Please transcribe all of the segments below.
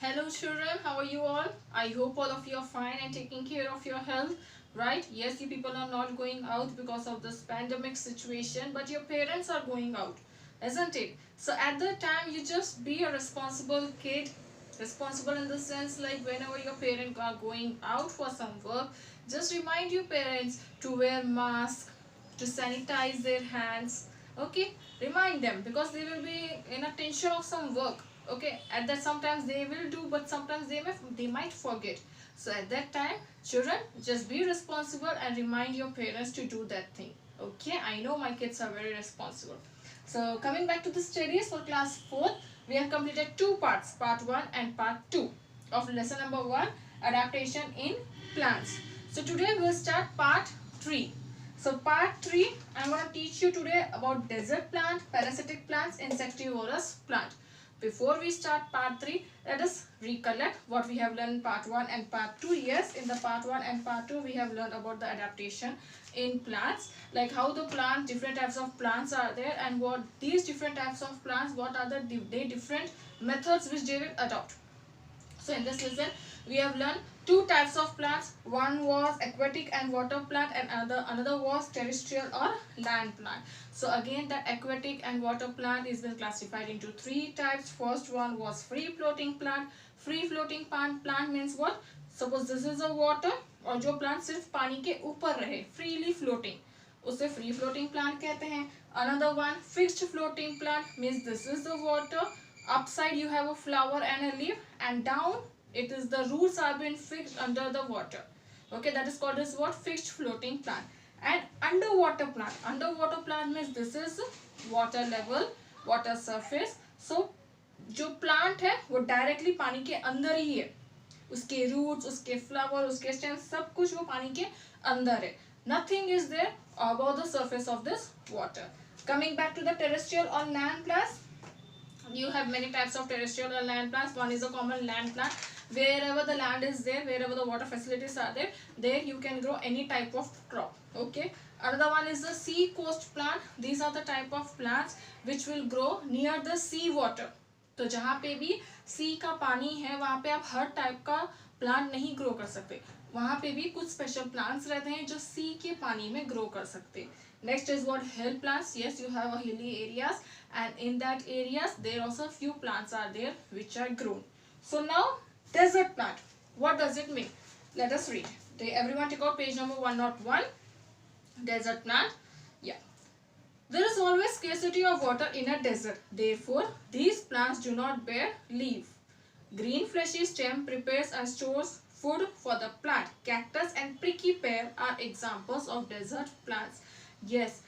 Hello children, how are you all? I hope all of you are fine and taking care of your health, right? Yes, you people are not going out because of this pandemic situation, but your parents are going out, isn't it? So at that time, you just be a responsible kid, responsible in the sense like whenever your parents are going out for some work, just remind your parents to wear mask, to sanitize their hands, okay? Remind them because they will be in a tension of some work, okay? At that sometimes they will do, but sometimes they might forget. So at that time, children, just be responsible and remind your parents to do that thing, okay? I know my kids are very responsible. So coming back to the studies for class 4th, we have completed two parts, part 1 and part 2 of lesson number 1, adaptation in plants. So today we will start part 3. So part 3, I am going to teach you today about desert plant, parasitic plants, insectivorous plant. Before we start part 3, let us recollect what we have learned in part 1 and part 2. Yes, in the part 1 and part 2, we have learned about the adaptation in plants, like how the plant, different types of plants are there, and what these different types of plants, what are the different methods which they will adopt. So in this lesson, we have learned two types of plants. One was aquatic and water plant, and another was terrestrial or land plant. So again, the aquatic and water plant is been classified into three types. First one was free floating plant. Free floating plant means what? Suppose this is a water और जो plant सिर्फ पानी के ऊपर रहे, freely floating, उसे free floating plant कहते हैं. Another one, fixed floating plant means this is the water, upside you have a flower and a leaf, and down it is the roots are being fixed under the water, okay? That is called as what? Fixed floating plant. And underwater plant means this is water level, water surface. So जो plant है वो directly पानी के अंदर ही है, उसके roots, उसके flower, उसके stem, सब कुछ वो पानी के अंदर है. Nothing is there above the surface of this water. Coming back to the terrestrial or land plants, you have many types of terrestrial or land plants. One is a common land plant. Wherever the land is there, wherever the water facilities are there, there you can grow any type of crop, okay? Another one is the sea coast plant. These are the type of plants which will grow near the sea water. तो जहाँ पे भी सी का पानी है वहाँ पे आप हर टाइप का प्लांट नहीं ग्रो कर सकते, वहाँ पे भी कुछ स्पेशल प्लांट्स रहते हैं जो सी के पानी में ग्रो कर सकते. Next is what? Hill plants. Yes, you have a hilly areas, and in that areas there also few plants are there which are grown. So now desert plant. What does it mean? Let us read. Everyone take out page number 101. Desert plant. Yeah. There is always scarcity of water in a desert. Therefore, these plants do not bear leaf. Green fleshy stem prepares and stores food for the plant. Cactus and prickly pear are examples of desert plants. Yes,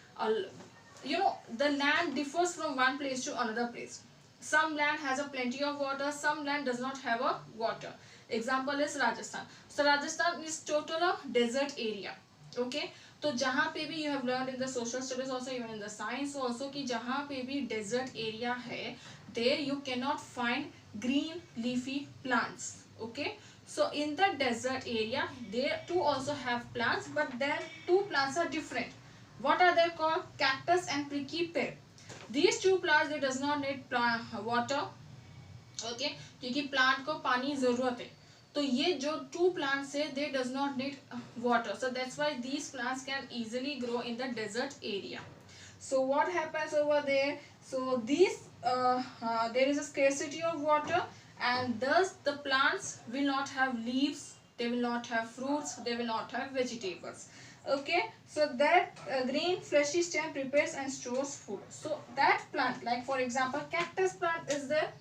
you know, the land differs from one place to another place. Some land has a plenty of water, some land does not have a water. Example is Rajasthan. So Rajasthan is total a desert area, okay? तो जहाँ पे भी you have learned in the social studies also, even in the science also, कि जहाँ पे भी desert area है, there you cannot find green leafy plants, okay? So in the desert area, there too also have plants, but then two plants are different. What are they called? Cactus and prickly pear. These two plants, they does not need water, okay? क्योंकि plant को पानी ज़रूरत है. तो ये जो two plants है, they does not need water. So that's why these plants can easily grow in the desert area. So what happens over there? So these there is a scarcity of water, and thus the plants will not have leaves, they will not have fruits, they will not have vegetables. Okay, so that green fleshy stem prepares and stores food. So that plant, like for example cactus plant is there,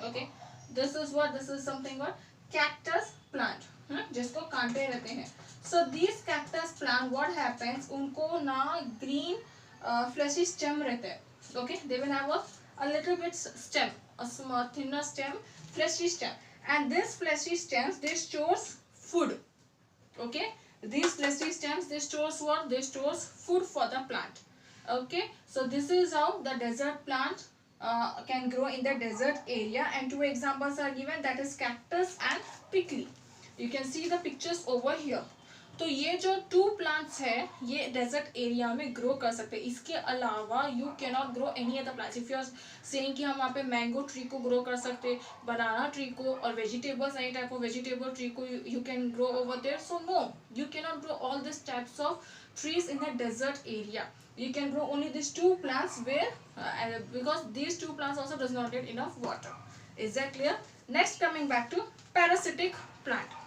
okay? This is what? This is something what? Cactus plant, जिसको कांटे रहते हैं. So these cactus plant, what happens, उनको ना green fleshy stem रहते हैं, okay? They will have a little bit stem, a small thinner stem, fleshy stem, and this fleshy stems, they stores food, okay? These fleshy stems, they stores what? They stores food for the plant, okay? So this is how the desert plant can grow in the desert area, and two examples are given, that is cactus and prickly. You can see the pictures over here. तो ये जो 2 plants है ये desert area में grow कर सकते हैं. इसके अलावा you can not grow any other plants. If you are saying कि हम वहाँ पे मैंगो ट्री को ग्रो कर सकते, बनाना ट्री को, और vegetables, any type of vegetable tree को you can grow over there. So no, you can not grow all this types of trees in the desert area. You can grow only these 2 plants where because these 2 plants also does not get enough water. Is that clear? Next, coming back to parasitic plant.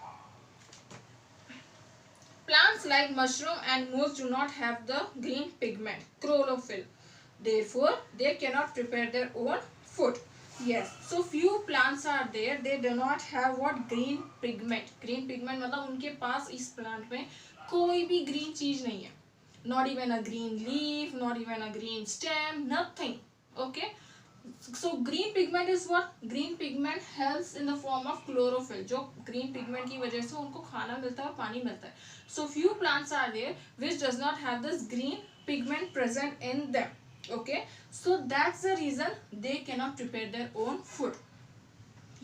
Plants like mushroom and moss do not have the green pigment chlorophyll. Therefore, they cannot prepare their own food. Yes, so few plants are there, they do not have what? Green pigment. Green pigment मतलब उनके पास इस plant में कोई भी green चीज नहीं है. Not even a green leaf, not even a green stem, nothing. Okay, so green pigment is what? Green pigment helps in the form of chlorophyll. जो green pigment की वजह से उनको खाना मिलता है और पानी मिलता है. So few plants are there which does not have this green pigment present in them. Okay, so that's the reason they cannot prepare their own food.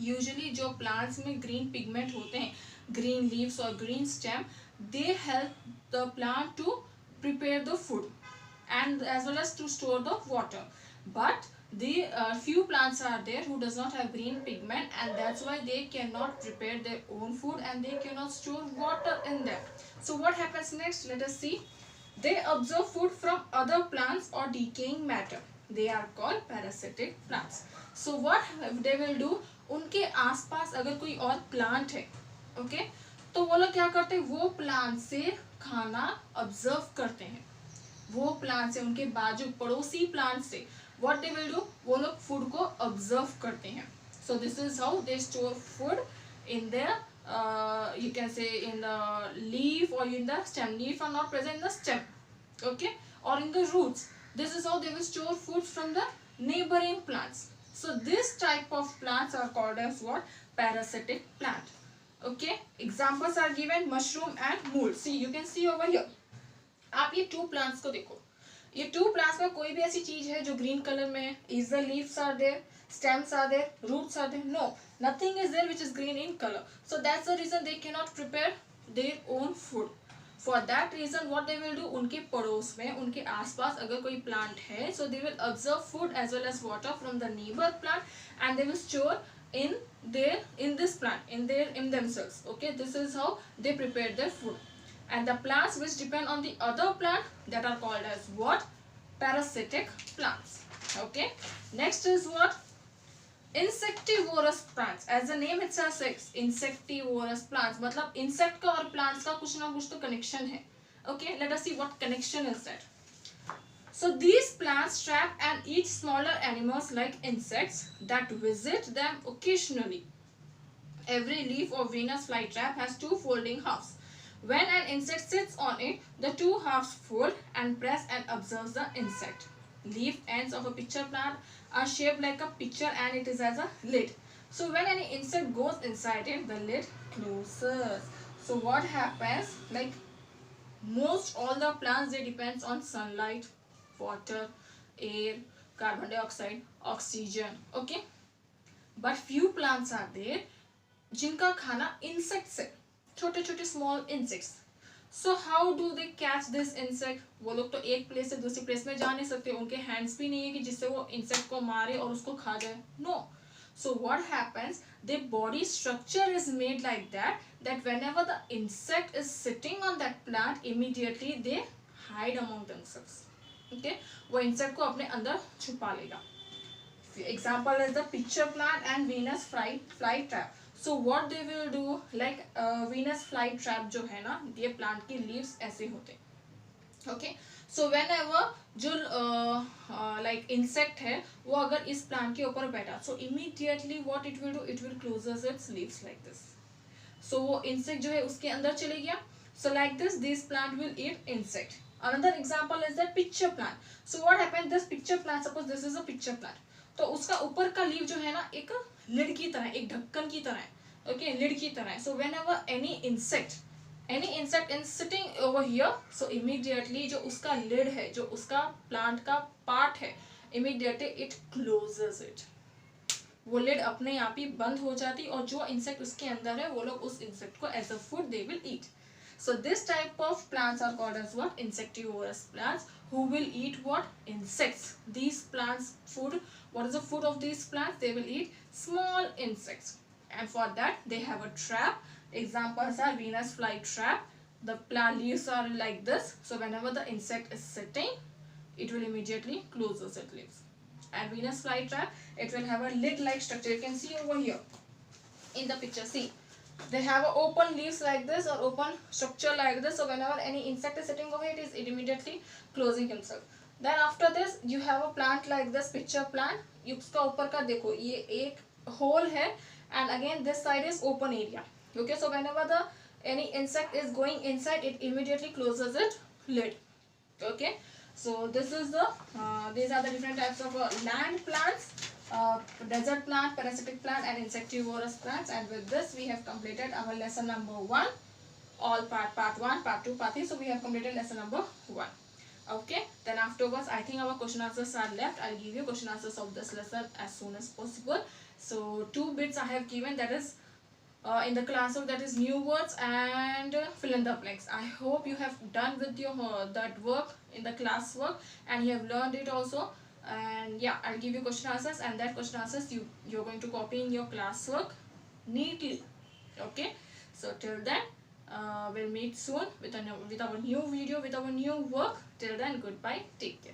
Usually जो plants में green pigment होते हैं, green leaves or green stem, they help the plant to prepare the food and as well as to store the water. But the few plants are there who does not have green pigment, and that's why they cannot prepare their own food and they cannot store water in them. So what happens next? Let us see. They absorb food from other plants or decaying matter. They are called parasitic plants. So what they will do, उनके आसपास अगर कोई और plant है, okay, तो वो लोग क्या करते हैं? वो प्लांट से खाना ऑब्जर्व करते हैं. वो प्लांट से, उनके बाजू पड़ोसी प्लांट से व्हाट दे विल डू, वो लोग फूड को ऑब्जर्व करते हैं. So this is how they store food in there you can see in the leaf और in the stem. Leaf are not present in the stem, okay, और in the roots. This is how they will store food from the neighboring plants. So this type of plants are called as what? Parasitic plant. Okay, examples are given mushroom and mold. See, you can see over here. आप ये 2 plants को देखो. ये 2 plants में कोई भी ऐसी चीज है जो green color में है? Is the leaves are there, stems are there, roots are there? No, nothing is there which is green in color. So that's the reason they cannot prepare their own food. For that reason, what they will do? उनके पड़ोस में, उनके आसपास अगर कोई plant है, so they will observe food as well as water from the neighbor plant, and they will store in this plant, in themselves. Okay, this is how they prepare their food. And the plants which depend on the other plant, that are called as what? Parasitic plants. Okay, next is what? Insectivorous plants. As the name itself says, insectivorous plants, मतलब insect का और plants का कुछ ना कुछ तो connection है. Okay, let us see what connection is that. So these plants trap and eat smaller animals like insects that visit them occasionally. Every leaf or Venus flytrap has 2 folding halves. When an insect sits on it, the 2 halves fold and press and observes the insect. Leaf ends of a pitcher plant are shaped like a pitcher and it is as a lid. So when any insect goes inside it, the lid closes. So what happens? Like most all the plants, they depends on sunlight, water, air, carbon dioxide, oxygen. Okay, but few plants are there जिनका खाना insects है, छोटे छोटे small insects. So how do they catch this insect? वो लोग तो एक place से दूसरी प्लेस में जा नहीं सकते, उनके hands भी नहीं है कि जिससे वो insect को मारे और उसको खा जाए. No. So what happens? Their body structure is made like that whenever the insect is sitting on that plant, immediately they hide among themselves. Okay, वो insect को अपने अंदर छुपा लेगा. Example is the pitcher plant and Venus flytrap. So what they will do, like Venus flytrap जो है ना, ये plant की leaves ऐसे होते. Okay, so whenever जो like insect है वो अगर इस plant के ऊपर बैठा, so immediately what it will do, it will closes its leaves like this. So वो insect जो है उसके अंदर चले गया. So like this plant will eat insect. Another example is that pitcher plant. So what happened? This pitcher plant, suppose this is a pitcher plant, तो उसका ऊपर का लीव जो है ना एक लिड की तरह, एक ढक्कन की तरह है. ओके, लिड की तरह है. So whenever any insect in sitting over here, so immediately जो उसका लिड है, जो उसका प्लांट का पार्ट है, इमीडिएटली इट क्लोजेस इट. वो लिड अपने आप ही बंद हो जाती और जो इंसेक्ट उसके अंदर है वो लोग उस इंसेक्ट को as a food they will eat. So this type of plants are called as what? Insectivorous plants, who will eat what? Insects. These plants food, what is the food of these plants? They will eat small insects, and for that they have a trap. Examples are Venus flytrap. The plant leaves are like this, so whenever the insect is sitting, it will immediately closes its leaves. And Venus flytrap, it will have a lid like structure. You can see over here in the picture, see, they have a open leaves like this or open structure like this, so whenever any insect is sitting over it is immediately closing himself. Then after this you have a plant like this, picture plant. इसका ऊपर का देखो, ये एक hole है, and again this side is open area. Okay, so whenever the any insect is going inside, it immediately closes its lid. Okay, so this is the these are the different types of land plants, desert plant, parasitic plant, and insectivorous plants. And with this we have completed our lesson number 1, all part 1, part 2, part 3. So we have completed lesson number 1. Okay, then afterwards I think our question answers are left. I'll give you question answers of this lesson as soon as possible. So 2 bits I have given, that is in the classwork, that is new words and fill in the blanks. I hope you have done with your that work in the classwork and you have learned it also. And yeah, I'll give you question answers, and that question answers you're going to copy in your classwork neatly. Okay, so till then we'll meet soon with our new video, with our new work. Till then, goodbye, take care.